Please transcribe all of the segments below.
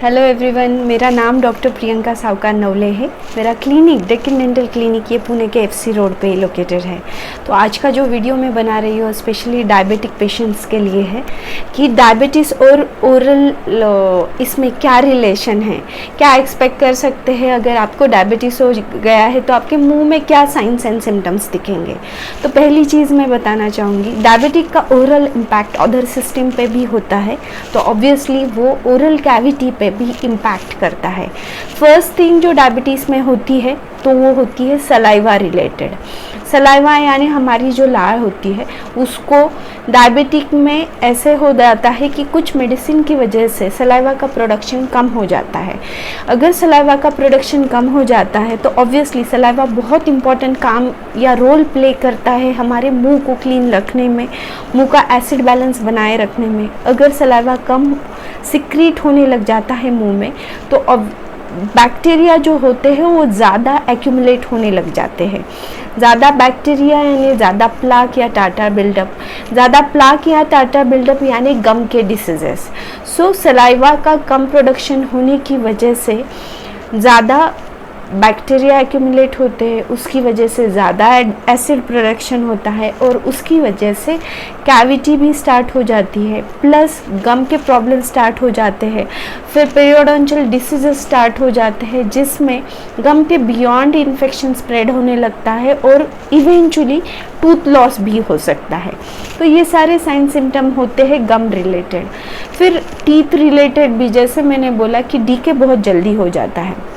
Hello everyone, मेरा नाम doctor Priyanka सावकार नवले है। मेरा क्लिनिक डेक्कन डेंटल क्लिनिक ये पुणे के एफसी रोड पे लोकेटेड है। तो आज का जो वीडियो मैं बना रही हूँ स्पेशली डायबिटिक पेशेंट्स के लिए है कि डायबिटीज़ और ओरल इसमें क्या रिलेशन है, क्या एक्सपेक्ट कर सकते हैं। अगर आपको डायबिटीज़ हो गया है तो आपके मुंह में क्या साइंस एंड सिम्टम्स दिखेंगे। तो पहली चीज़ मैं बताना चाहूँगी, डायबिटिक का ओरल इम्पैक्ट अदर सिस्टम पे भी होता है, तो ऑब्वियसली वो ओरल कैविटी पे भी इम्पैक्ट करता है। फर्स्ट थिंग जो डायबिटीज़ में होती है तो वो होती है सलाइवा रिलेटेड। सलाइवा यानी हमारी जो लार होती है उसको डायबिटिक में ऐसे हो जाता है कि कुछ मेडिसिन की वजह से सलाइवा का प्रोडक्शन कम हो जाता है। अगर सलाइवा का प्रोडक्शन कम हो जाता है तो ऑब्वियसली सलाइवा बहुत इंपॉर्टेंट काम या रोल प्ले करता है हमारे मुंह को क्लीन रखने में, मुंह का एसिड बैलेंस बनाए रखने में। अगर सलाइवा कम सिक्रीट होने लग जाता है मुंह में तो अब बैक्टीरिया जो होते हैं वो ज़्यादा एक्यूमुलेट होने लग जाते हैं। ज़्यादा बैक्टीरिया यानी ज़्यादा प्लाक या टार्टर बिल्डअप, ज़्यादा प्लाक या टार्टर बिल्डअप यानी गम के डिसीजेस। सो सलाइवा का कम प्रोडक्शन होने की वजह से ज़्यादा बैक्टीरिया एक्यूमुलेट होते हैं, उसकी वजह से ज़्यादा एसिड प्रोडक्शन होता है और उसकी वजह से कैविटी भी स्टार्ट हो जाती है, प्लस गम के प्रॉब्लम स्टार्ट हो जाते हैं। फिर पेरियोडोंटल डिसीजेस स्टार्ट हो जाते हैं जिसमें गम के बियॉन्ड इन्फेक्शन स्प्रेड होने लगता है और इवेंचुअली टूथ लॉस भी हो सकता है। तो ये सारे साइन सिम्टम होते हैं गम रिलेटेड। फिर टीथ रिलेटेड भी, जैसे मैंने बोला कि डीके बहुत जल्दी हो जाता है।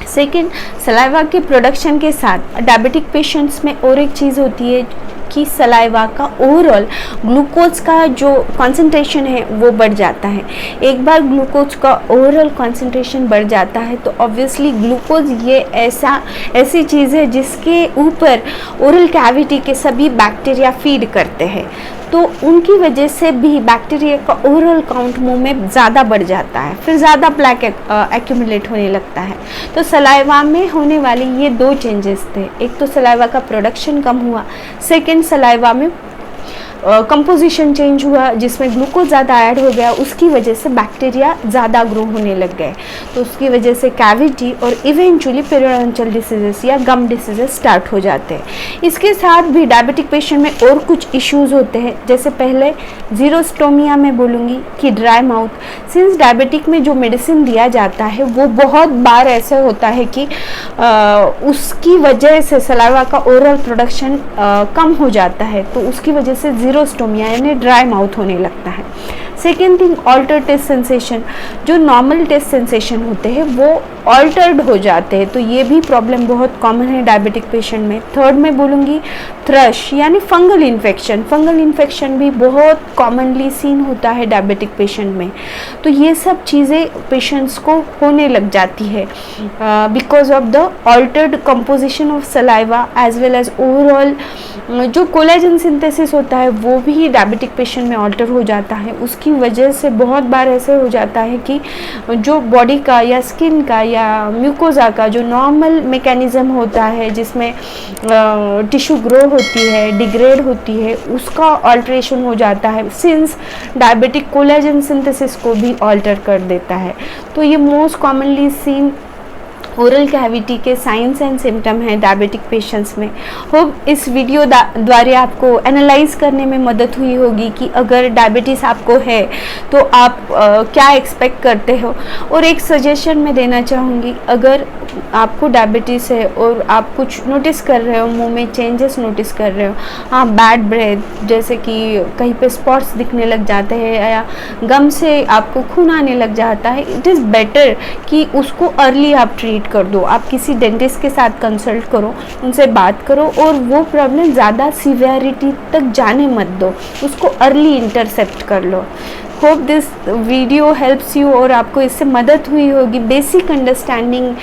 सेकेंड, सलाइवा के प्रोडक्शन के साथ डायबिटिक पेशेंट्स में और एक चीज़ होती है कि सलाइवा का ओवरऑल ग्लूकोज का जो कंसंट्रेशन है वो बढ़ जाता है। एक बार ग्लूकोज का ओवरऑल कंसंट्रेशन बढ़ जाता है तो ऑब्वियसली ग्लूकोज ये ऐसी चीज़ है जिसके ऊपर ओरल कैविटी के सभी बैक्टीरिया फीड करते हैं, तो उनकी वजह से भी बैक्टीरिया का ओवरऑल काउंट मुंह में ज़्यादा बढ़ जाता है, फिर ज़्यादा प्लैक एक्यूमुलेट होने लगता है। तो सलाइवा में होने वाली ये दो चेंजेस थे, एक तो सलाइवा का प्रोडक्शन कम हुआ, सेकेंड सलाइवा में कंपोजिशन चेंज हुआ जिसमें ग्लूकोज ज़्यादा ऐड हो गया, उसकी वजह से बैक्टीरिया ज़्यादा ग्रो होने लग गए, तो उसकी वजह से कैविटी और इवेंचुअली पेरियोडोंटल डिसीजेस या गम डिसीजेस स्टार्ट हो जाते हैं। इसके साथ भी डायबिटिक पेशेंट में और कुछ इश्यूज होते हैं, जैसे पहले जीरोस्टोमिया में बोलूँगी कि ड्राई माउथ। सिंस डायबिटिक में जो मेडिसिन दिया जाता है वो बहुत बार ऐसे होता है कि उसकी वजह से सलाइवा का ओरल प्रोडक्शन कम हो जाता है, तो उसकी वजह से जीरोस्टोमिया यानी ड्राई माउथ होने लगता है। Second thing, alter taste sensation. जो नॉर्मल टेस्ट सेंसेशन होते हैं वो ऑल्टर्ड हो जाते हैं, तो ये भी प्रॉब्लम बहुत कॉमन है डायबिटिक पेशेंट में। थर्ड में बोलूँगी थ्रश यानी फंगल इन्फेक्शन। फंगल इन्फेक्शन भी बहुत कॉमनली सीन होता है डायबिटिक पेशेंट में। तो ये सब चीज़ें पेशेंट्स को होने लग जाती है because of the altered composition of saliva as well as overall जो कोलेजन सिंथेसिस होता है वो भी डायबिटिक पेशेंट में ऑल्टर हो जाता है। उसकी वजह से बहुत बार ऐसे हो जाता है कि जो बॉडी का या स्किन का या म्यूकोजा का जो नॉर्मल मैकेनिज्म होता है जिसमें टिश्यू ग्रो होती है, डिग्रेड होती है, उसका ऑल्ट्रेशन हो जाता है, सिंस डायबिटिक कोलेजन सिंथेसिस को भी ऑल्टर कर देता है। तो ये most commonly seen oral cavity के साइंस एंड सिम्टम हैं डायबिटिक पेशेंट्स में। होप इस वीडियो द्वारा आपको एनालाइज करने में मदद हुई होगी कि अगर डायबिटीज़ आपको है तो आप क्या एक्सपेक्ट करते हो। और एक सजेशन मैं देना चाहूँगी, अगर आपको डायबिटीज़ है और आप कुछ नोटिस कर रहे हो, मुंह में चेंजेस नोटिस कर रहे हो, हाँ बैड ब्रेथ जैसे कि कहीं पे स्पॉट्स दिखने लग जाते हैं या गम से आपको खून आने लग जाता है, इट इज़ बेटर कि उसको अर्ली आप ट्रीट कर दो। आप किसी डेंटिस्ट के साथ कंसल्ट करो, उनसे बात करो और वो प्रॉब्लम ज़्यादा सीवियरिटी तक जाने मत दो, उसको अर्ली इंटरसेप्ट कर लो। Hope this video helps you और आपको इससे मदद हुई होगी बेसिक अंडरस्टैंडिंग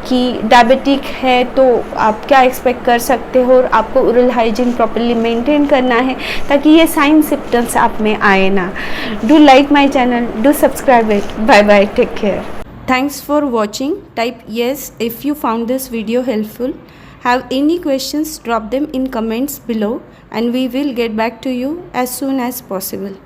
कि डायबिटिक है तो आप क्या एक्सपेक्ट कर सकते हो और आपको ओरल हाइजीन प्रॉपर्ली मेंटेन करना है ताकि ये साइन सिम्टम्स आप में आए ना। Do like my channel, do subscribe it. Bye bye, take care. Thanks for watching. Type yes if you found this video helpful. Have any questions, drop them in comments below and we will get back to you as soon as possible.